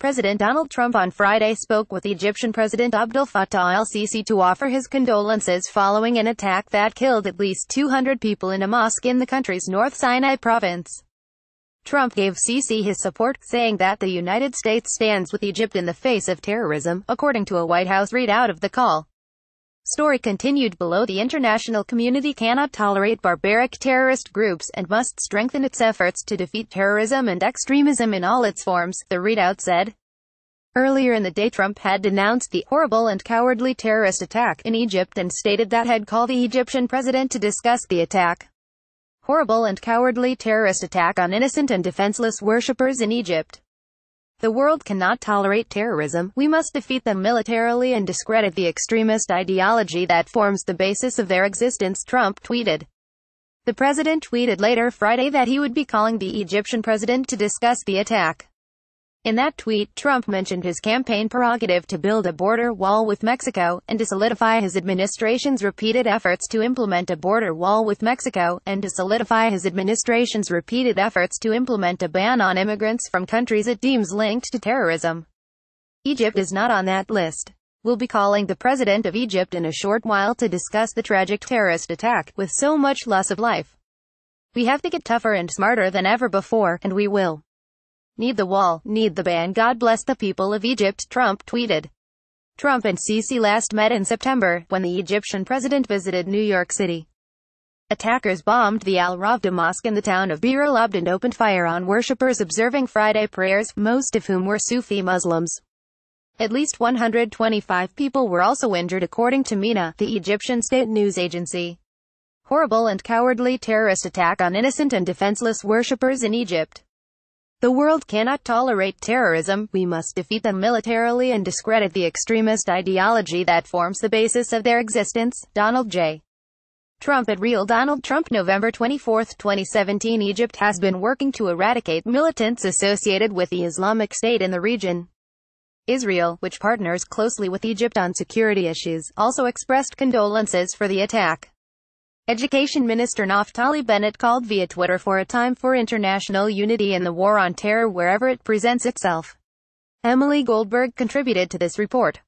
President Donald Trump on Friday spoke with Egyptian President Abdel Fattah al-Sisi to offer his condolences following an attack that killed at least 200 people in a mosque in the country's North Sinai province. Trump gave Sisi his support, saying that the United States stands with Egypt in the face of terrorism, according to a White House readout of the call. Story continued below. The international community cannot tolerate barbaric terrorist groups and must strengthen its efforts to defeat terrorism and extremism in all its forms, the readout said. Earlier in the day, Trump had denounced the horrible and cowardly terrorist attack in Egypt and stated that he'd call the Egyptian president to discuss the attack. Horrible and cowardly terrorist attack on innocent and defenseless worshippers in Egypt. The world cannot tolerate terrorism. We must defeat them militarily and discredit the extremist ideology that forms the basis of their existence, Trump tweeted. The president tweeted later Friday that he would be calling the Egyptian president to discuss the attack. In that tweet, Trump mentioned his campaign prerogative to build a border wall with Mexico, and to solidify his administration's repeated efforts to implement a border wall with Mexico, and to solidify his administration's repeated efforts to implement a ban on immigrants from countries it deems linked to terrorism. Egypt is not on that list. We'll be calling the president of Egypt in a short while to discuss the tragic terrorist attack, with so much loss of life. We have to get tougher and smarter than ever before, and we will. Need the wall, need the ban. God bless the people of Egypt, Trump tweeted. Trump and Sisi last met in September, when the Egyptian president visited New York City. Attackers bombed the Al-Rawda Mosque in the town of Bir al-Abd and opened fire on worshippers observing Friday prayers, most of whom were Sufi Muslims. At least 125 people were also injured, according to MENA, the Egyptian state news agency. Horrible and cowardly terrorist attack on innocent and defenseless worshippers in Egypt. The world cannot tolerate terrorism. We must defeat them militarily and discredit the extremist ideology that forms the basis of their existence. Donald J. Trump at Real Donald Trump, November 24, 2017. Egypt has been working to eradicate militants associated with the Islamic State in the region. Israel, which partners closely with Egypt on security issues, also expressed condolences for the attack. Education Minister Naftali Bennett called via Twitter for a time for international unity in the war on terror wherever it presents itself. Emily Goldberg contributed to this report.